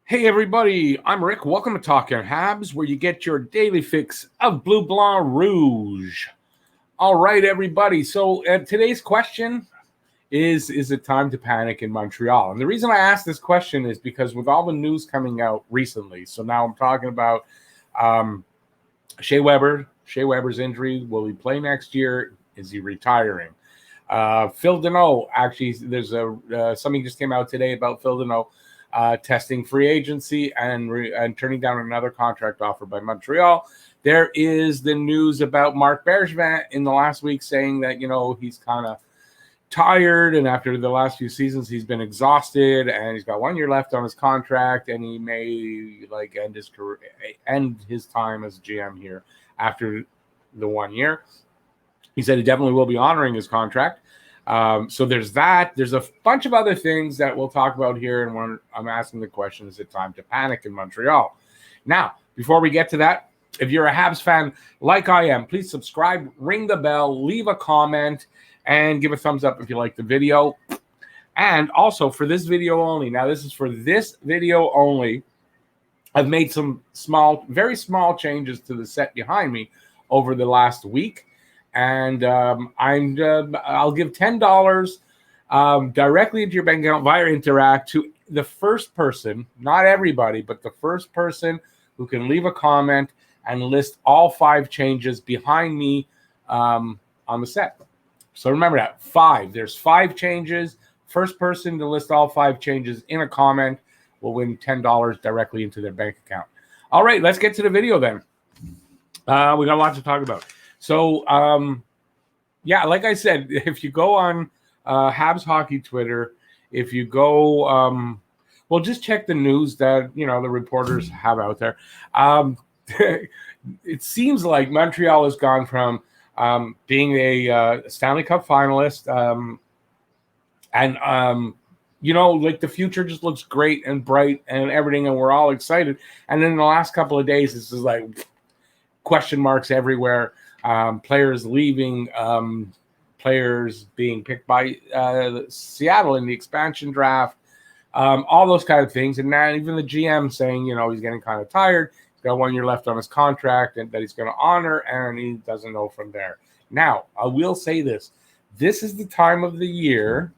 Hey everybody, I'm Rick. Welcome to Talking Habs, where you get your daily fix of Bleu Blanc Rouge. All right, everybody. So today's question is it time to panic in Montreal? And the reason I asked this question is because with all the news coming out recently, so now I'm talking about Shea Weber. Shea Weber's injury. Will he play next year? Is he retiring? Phil Deneau, actually, there's something just came out today about Phil Deneau testing free agency and turning down another contract offer by Montreal. There is the news about Marc Bergevin in the last week saying that, he's kind of tired, and after the last few seasons, he's been exhausted, and he's got 1 year left on his contract, and he may end his career, end his time as GM here after the 1 year. He said he definitely will be honoring his contract. So there's that. There's a bunch of other things that we'll talk about here. And when I'm asking the question, is it time to panic in Montreal? Now, before we get to that, if you're a Habs fan like I am, please subscribe, ring the bell, leave a comment, and give a thumbs up if you like the video. And also for this video only, now this is for this video only, I've made some very small changes to the set behind me over the last week. And I'll give $10 directly into your bank account via Interact to the first person, not everybody, but the first person who can leave a comment and list all 5 changes behind me on the set. So remember that, 5. There's 5 changes. First person to list all 5 changes in a comment will win $10 directly into their bank account. All right, let's get to the video then. We got a lot to talk about. So, like I said, if you go on Habs Hockey Twitter, if you go, just check the news that, the reporters have out there. It seems like Montreal has gone from being a Stanley Cup finalist, the future just looks great and bright and everything, and we're all excited. And then in the last couple of days, this is like question marks everywhere. Players leaving, players being picked by Seattle in the expansion draft, all those kind of things. And now even the GM saying, he's getting kind of tired. He's got 1 year left on his contract and that he's going to honor, and he doesn't know from there. Now, I will say this. This is the time of the year.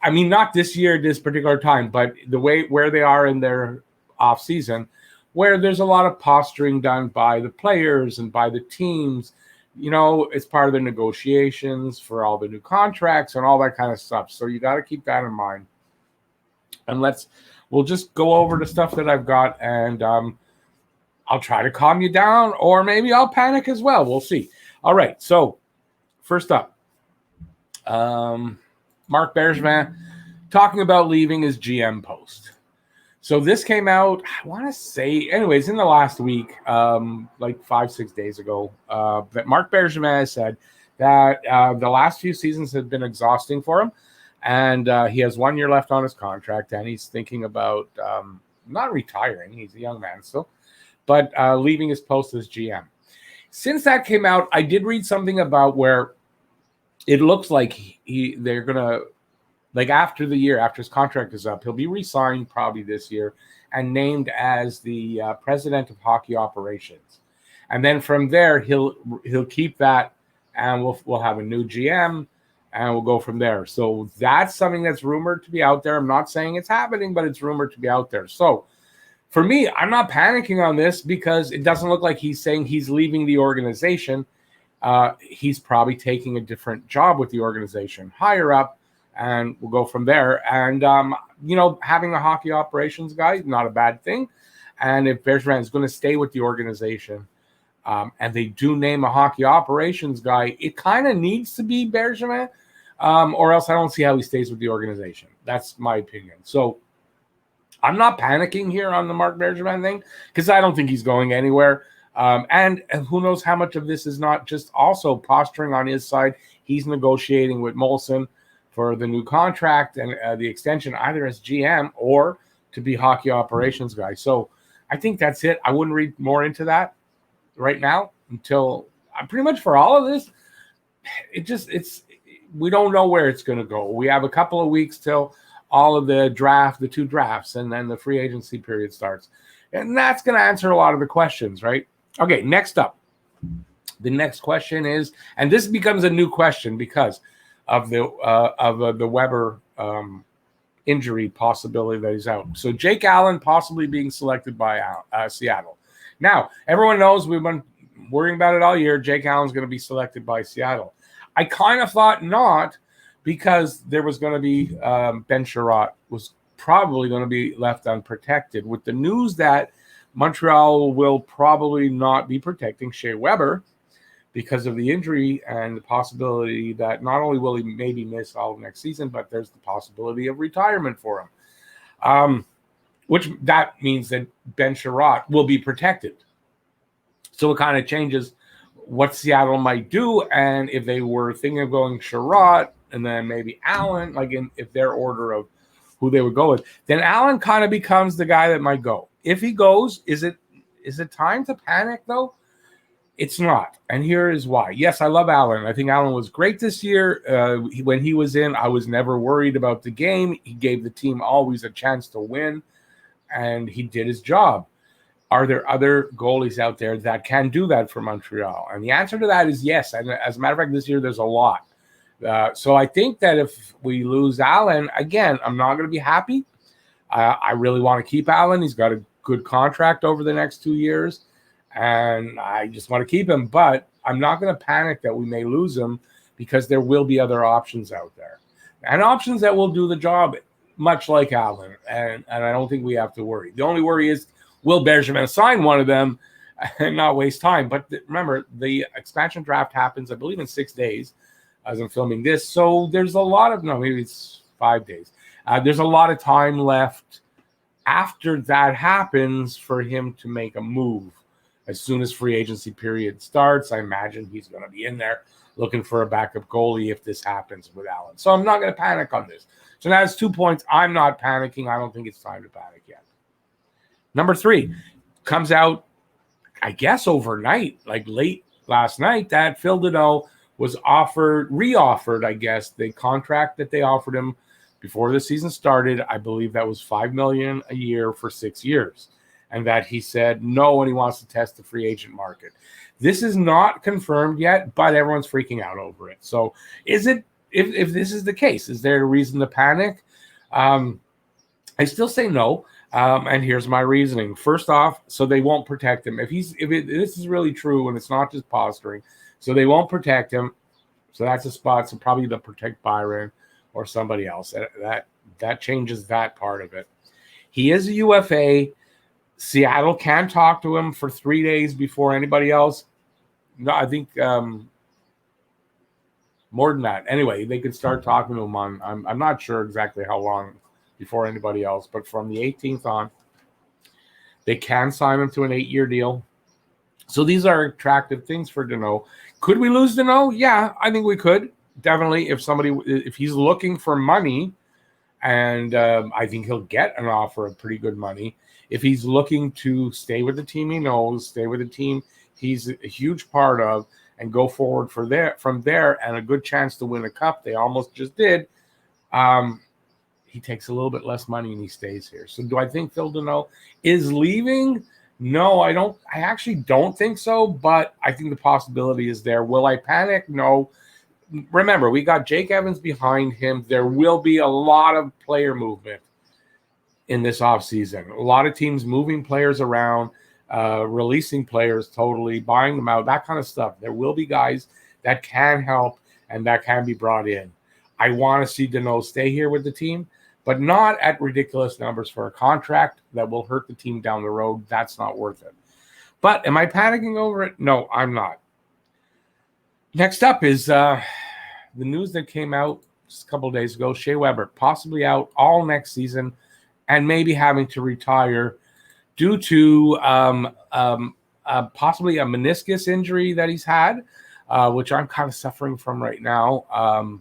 I mean, not this year, this particular time, but the way where they are in their off season, where there's a lot of posturing done by the players and by the teams. It's part of the negotiations for all the new contracts and all that kind of stuff. So you got to keep that in mind. And we'll just go over the stuff that I've got, and I'll try to calm you down, or maybe I'll panic as well. We'll see. All right. So first up, Marc Bergevin talking about leaving his GM post. So this came out, I want to say, anyways, in the last week, 5-6 days ago, that Marc Bergevin has said that the last few seasons have been exhausting for him, and he has 1 year left on his contract, and he's thinking about not retiring. He's a young man still, but leaving his post as GM. Since that came out, I did read something about where it looks like they're going to, after his contract is up, he'll be re-signed probably this year and named as the president of hockey operations. And then from there, he'll keep that, and we'll have a new GM, and we'll go from there. So that's something that's rumored to be out there. I'm not saying it's happening, but it's rumored to be out there. So for me, I'm not panicking on this because it doesn't look like he's saying he's leaving the organization. He's probably taking a different job with the organization, higher up, and we'll go from there. And, having a hockey operations guy is not a bad thing. And if Bergevin is going to stay with the organization, and they do name a hockey operations guy, it kind of needs to be Bergevin, or else I don't see how he stays with the organization. That's my opinion. So I'm not panicking here on the Marc Bergevin thing because I don't think he's going anywhere. And who knows how much of this is not just also posturing on his side. He's negotiating with Molson for the new contract and the extension, either as GM or to be hockey operations guy. So I think that's it. I wouldn't read more into that right now until pretty much for all of this. We don't know where it's going to go. We have a couple of weeks till all of the two drafts, and then the free agency period starts. And that's going to answer a lot of the questions, right? Okay, next up. The next question is, and this becomes a new question because of the Weber injury possibility that he's out. So Jake Allen possibly being selected by Seattle. Now, everyone knows we've been worrying about it all year. Jake Allen's going to be selected by Seattle. I kind of thought not, because there was going to be Ben Sherratt was probably going to be left unprotected. With the news that Montreal will probably not be protecting Shea Weber because of the injury and the possibility that not only will he maybe miss all of next season, but there's the possibility of retirement for him, which that means that Ben Sherratt will be protected. So it kind of changes what Seattle might do, and if they were thinking of going Sherratt and then maybe Allen, like if their order of who they would go with, then Allen kind of becomes the guy that might go. If he goes, is it time to panic though? It's not, and here is why. Yes, I love Allen. I think Allen was great this year. When he was in, I was never worried about the game. He gave the team always a chance to win, and he did his job. Are there other goalies out there that can do that for Montreal? And the answer to that is yes. And as a matter of fact, this year there's a lot. So I think that if we lose Allen, again, I'm not going to be happy. I really want to keep Allen. He's got a good contract over the next 2 years, and I just want to keep him. But I'm not going to panic that we may lose him, because there will be other options out there, and options that will do the job much like Allen. And I don't think we have to worry. The only worry is, will Bergevin sign one of them and not waste time? But remember, the expansion draft happens, I believe, in 6 days as I'm filming this. So there's a lot of, maybe it's 5 days. There's a lot of time left after that happens for him to make a move. As soon as free agency period starts, I imagine he's going to be in there looking for a backup goalie if this happens with Allen. So I'm not going to panic on this. So that's 2 points. I'm not panicking. I don't think it's time to panic yet. Number 3 comes out, I guess, overnight, like late last night, that Phil Danault was re-offered, I guess, the contract that they offered him before the season started. I believe that was $5 million a year for 6 years, and that he said no, and he wants to test the free agent market. This is not confirmed yet, but everyone's freaking out over it. So, is it? If this is the case, is there a reason to panic? I still say no. And here's my reasoning. First off, so they won't protect him. If this is really true and it's not just posturing, so they won't protect him. So that's a spot. So probably they'll protect Byron or somebody else. That changes that part of it. He is a UFA. Seattle can talk to him for 3 days before anybody else. No, I think more than that. Anyway, they could start talking to him on. I'm not sure exactly how long before anybody else, but from the 18th on, they can sign him to an 8-year deal. So these are attractive things for Danault. Could we lose Danault? Yeah, I think we could. Definitely, if he's looking for money, and I think he'll get an offer of pretty good money. If he's looking to stay with the team he knows, stay with the team he's a huge part of, and go forward from there, and a good chance to win a cup, they almost just did, he takes a little bit less money and he stays here. So do I think Phil Danault is leaving? No, I don't. I actually don't think so, but I think the possibility is there. Will I panic? No. Remember, we got Jake Evans behind him. There will be a lot of player movement in this offseason. A lot of teams moving players around, releasing players totally, buying them out, that kind of stuff. There will be guys that can help and that can be brought in. I want to see Danault stay here with the team, but not at ridiculous numbers for a contract that will hurt the team down the road. That's not worth it. But am I panicking over it? No, I'm not. Next up is the news that came out just a couple of days ago. Shea Weber possibly out all next season and maybe having to retire due to possibly a meniscus injury that he's had, which I'm kind of suffering from right now.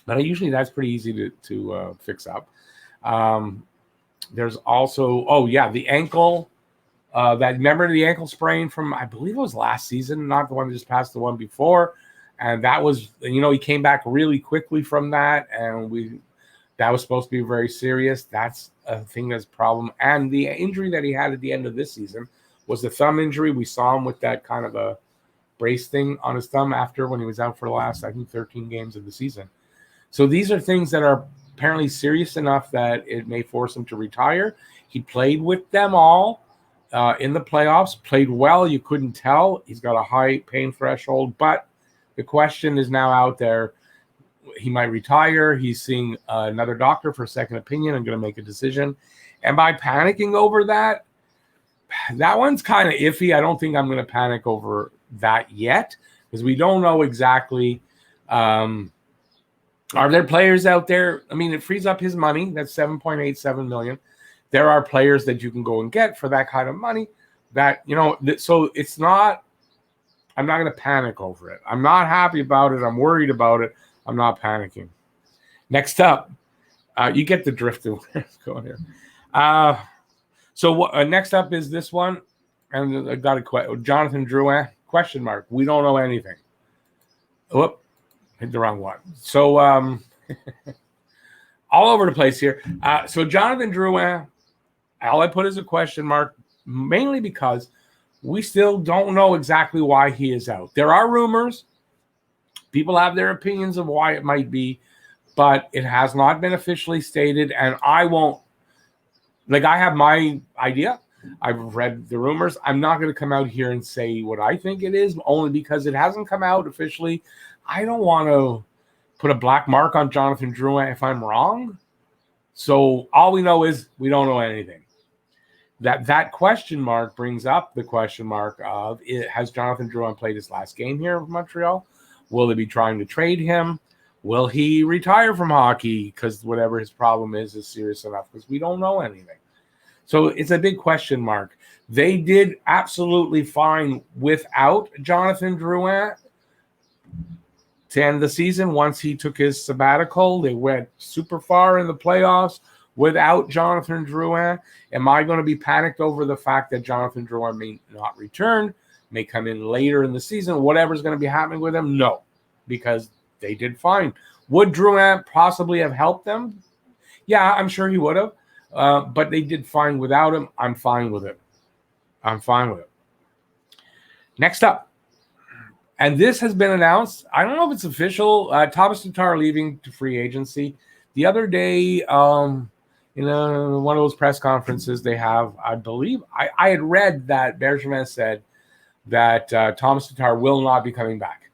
But usually that's pretty easy to fix up. There's also, the ankle. Remember the ankle sprain from, I believe it was last season, not the one that just passed, the one before. And that was, he came back really quickly from that. And That was supposed to be very serious. That's a thing that's a problem. And the injury that he had at the end of this season was the thumb injury. We saw him with that kind of a brace thing on his thumb after when he was out for the last, I think, 13 games of the season. So these are things that are apparently serious enough that it may force him to retire. He played with them all in the playoffs, played well. You couldn't tell. He's got a high pain threshold, but the question is now out there. He might retire. He's seeing another doctor for a second opinion and going to make a decision. Am I panicking over that? That one's kind of iffy. I don't think I'm going to panic over that yet because we don't know exactly. Are there players out there? I mean, it frees up his money. That's $7.87 million. There are players that you can go and get for that kind of money. That, so it's not. I'm not going to panic over it. I'm not happy about it. I'm worried about it. I'm not panicking. Next up, you get the drift of where it's going here. Next up is this one, and I got a question. Jonathan Drouin, question mark. We don't know anything. Whoop, hit the wrong one. So all over the place here. So Jonathan Drouin, all I put is a question mark, mainly because we still don't know exactly why he is out. There are rumors. People have their opinions of why it might be, but it has not been officially stated, and I won't. I have my idea. I've read the rumors. I'm not going to come out here and say what I think it is, only because it hasn't come out officially. I don't want to put a black mark on Jonathan Drouin if I'm wrong. So all we know is we don't know anything. That question mark brings up the question mark of, has Jonathan Drouin played his last game here in Montreal? Will they be trying to trade him? Will he retire from hockey because whatever his problem is serious enough? Because we don't know anything. So it's a big question mark. They did absolutely fine without Jonathan Drouin to end the season. Once he took his sabbatical, they went super far in the playoffs without Jonathan Drouin. Am I going to be panicked over the fact that Jonathan Drouin may not return? May come in later in the season, whatever's going to be happening with him? No, because they did fine. Would Drouin possibly have helped them? Yeah, I'm sure he would have, but they did fine without him. I'm fine with it. Next up, and this has been announced. I don't know if it's official. Thomas Tatar leaving to free agency. The other day, one of those press conferences they have, I believe, I had read that Bergevin said that Thomas Tatar will not be coming back.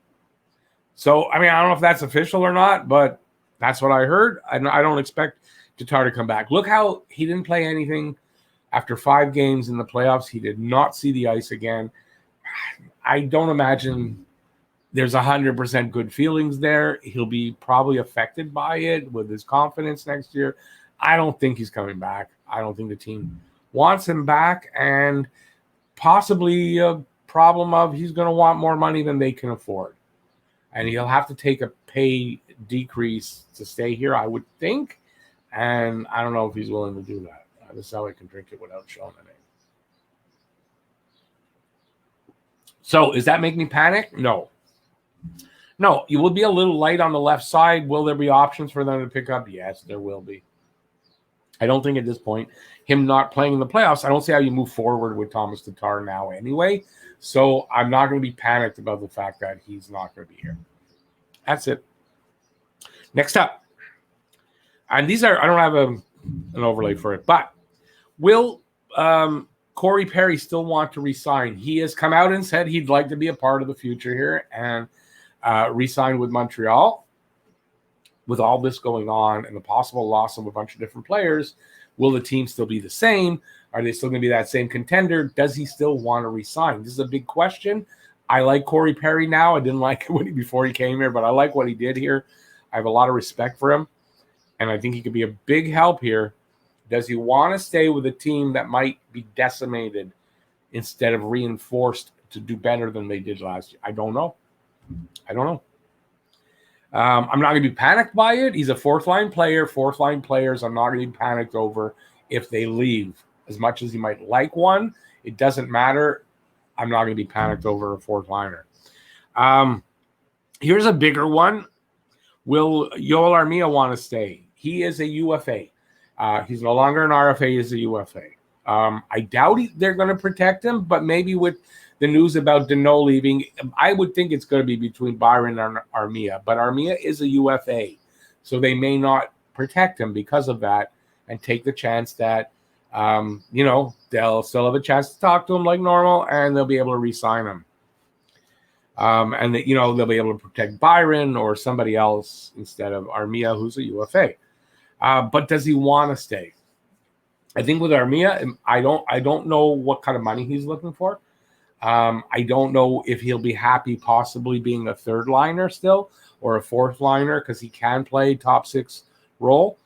So, I don't know if that's official or not, but that's what I heard. I don't expect Tatar to come back. Look how he didn't play anything after 5 games in the playoffs. He did not see the ice again. I don't imagine there's 100% good feelings there. He'll be probably affected by it with his confidence next year. I don't think he's coming back. I don't think the team wants him back, and possibly problem of he's going to want more money than they can afford, and he'll have to take a pay decrease to stay here, I would think, and I don't know if he's willing to do that. This is how I can drink it without showing the name. So does that make me panic? No, you will be a little light on the left side. Will there be options for them to pick up? Yes, there will be. I don't think at this point, him not playing in the playoffs, I don't see how you move forward with Thomas Tatar now anyway. So I'm not going to be panicked about the fact that he's not going to be here. That's it. Next up. And these are, I don't have an overlay for it, but will Corey Perry still want to resign? He has come out and said he'd like to be a part of the future here and resign with Montreal. With all this going on and the possible loss of a bunch of different players, will the team still be the same? Are they still going to be that same contender? Does he still want to resign? This is a big question. I like Corey Perry now. I didn't like it before he came here, but I like what he did here. I have a lot of respect for him, and I think he could be a big help here. Does he want to stay with a team that might be decimated instead of reinforced to do better than they did last year? I don't know. I'm not going to be panicked by it. He's a fourth-line player. Fourth-line players, I'm not going to be panicked over if they leave. As much as you might like one, it doesn't matter. I'm not going to be panicked over a fourth-liner. Here's a bigger one. Will Yoel Armia want to stay? he is a UFA. He's no longer an RFA, he's a UFA. I doubt they're going to protect him, but maybe with the news about Deneau leaving, I would think it's going to be between Byron and Armia. But Armia is a UFA, so they may not protect him because of that and take the chance that, they'll still have a chance to talk to him like normal and they'll be able to re-sign him. And that, they'll be able to protect Byron or somebody else instead of Armia, who's a UFA. But does he want to stay? I think with Armia, I don't know what kind of money he's looking for. I don't know if he'll be happy possibly being a third liner still or a fourth liner because he can play top six role.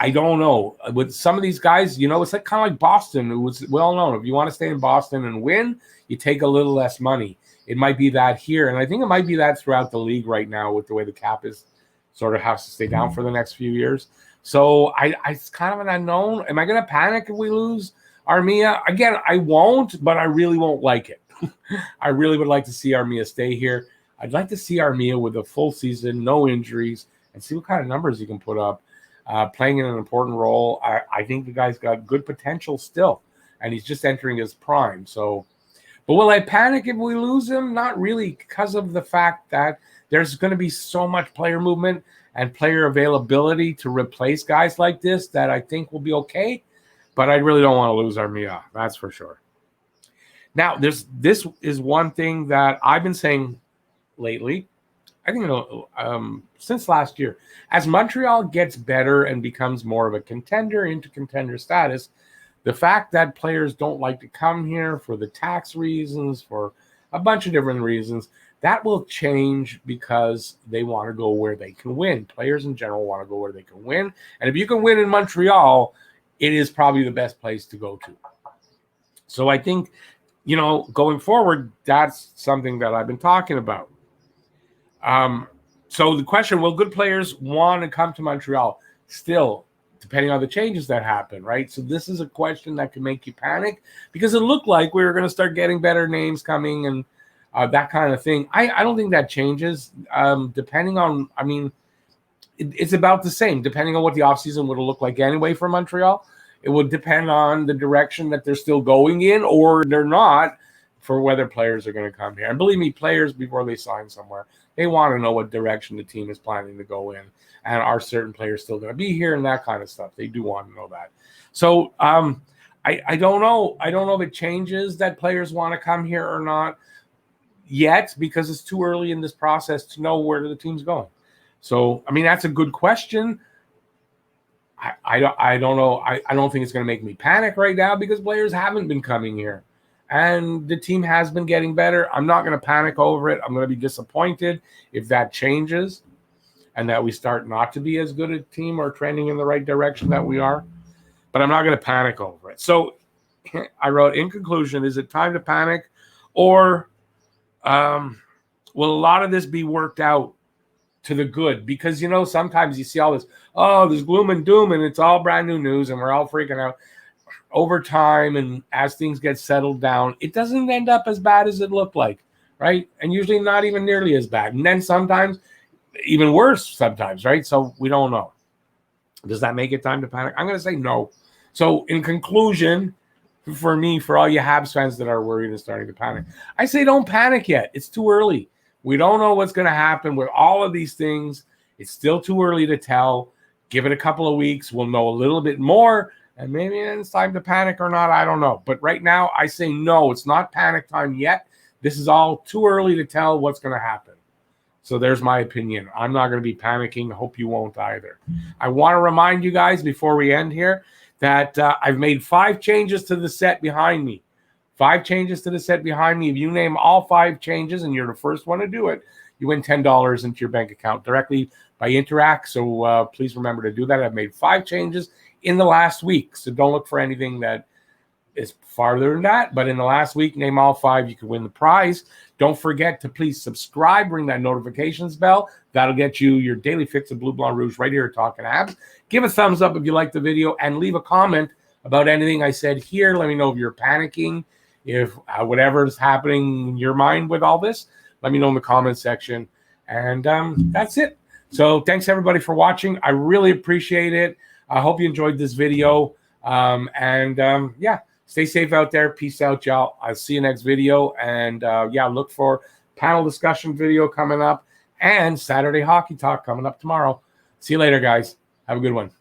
I don't know. With some of these guys, it's like kind of like Boston. It was well known. If you want to stay in Boston and win, you take a little less money. It might be that here. And I think it might be that throughout the league right now with the way the cap is sort of has to stay down for the next few years. So it's kind of an unknown. Am I going to panic if we lose Armia? Again, I won't, but I really won't like it. I really would like to see Armia stay here. I'd like to see Armia with a full season, no injuries, and see what kind of numbers he can put up. Playing in an important role. I think the guy's got good potential still, and he's just entering his prime. So, but will I panic if we lose him? Not really, because of the fact that there's going to be so much player movement and player availability to replace guys like this that I think will be okay. But I really don't want to lose Armia. That's for sure. Now, this is one thing that I've been saying lately. I think since last year, as Montreal gets better and becomes more of a contender into contender status, the fact that players don't like to come here for the tax reasons, for a bunch of different reasons, that will change because they want to go where they can win. Players in general want to go where they can win. And if you can win in Montreal, it is probably the best place to go to. So I think, going forward, that's something that I've been talking about. So the question, will good players want to come to Montreal? Still, depending on the changes that happen, right? So this is a question that can make you panic because it looked like we were going to start getting better names coming and that kind of thing. I don't think that changes. Depending on, it's about the same. Depending on what the offseason would look like anyway for Montreal, it would depend on the direction that they're still going in or they're not for whether players are going to come here. And believe me, players, before they sign somewhere, they want to know what direction the team is planning to go in. And are certain players still going to be here and that kind of stuff. They do want to know that. So I don't know. I don't know if it changes that players want to come here or not yet because it's too early in this process to know where the team's going. So, that's a good question. I don't know. I don't think it's going to make me panic right now because players haven't been coming here. And the team has been getting better. I'm not going to panic over it. I'm going to be disappointed if that changes and that we start not to be as good a team or trending in the right direction that we are. But I'm not going to panic over it. So I wrote, in conclusion, is it time to panic? Or will a lot of this be worked out to the good? Because, sometimes you see all this, there's gloom and doom, and it's all brand new news, and we're all freaking out. Over time and as things get settled down, it doesn't end up as bad as it looked like, right? And usually not even nearly as bad. And then sometimes even worse sometimes, right? So we don't know. Does that make it time to panic? I'm going to say no. So in conclusion, for me, for all you Habs fans that are worried and starting to panic, I say don't panic yet. It's too early. We don't know what's going to happen with all of these things. It's still too early to tell. Give it a couple of weeks. We'll know a little bit more. And maybe it's time to panic or not. I don't know. But right now, I say no. It's not panic time yet. This is all too early to tell what's going to happen. So there's my opinion. I'm not going to be panicking. Hope you won't either. I want to remind you guys before we end here that I've made 5 changes to the set behind me. 5 changes to the set behind me. If you name all 5 changes and you're the first one to do it, you win $10 into your bank account directly by Interact. So please remember to do that. I've made 5 changes in the last week. So don't look for anything that is farther than that. But in the last week, name all 5. You can win the prize. Don't forget to please subscribe. Ring that notifications bell. That'll get you your daily fix of Blue Blanc Rouge right here at Talking Habs. Give a thumbs up if you like the video and leave a comment about anything I said here. Let me know if you're panicking, if whatever is happening in your mind with all this. Let me know in the comment section. And that's it. So thanks everybody for watching. I really appreciate it. I hope you enjoyed this video. Yeah, stay safe out there. Peace out, y'all. I'll see you next video. And yeah, look for panel discussion video coming up and Saturday Hockey Talk coming up tomorrow. See you later, guys. Have a good one.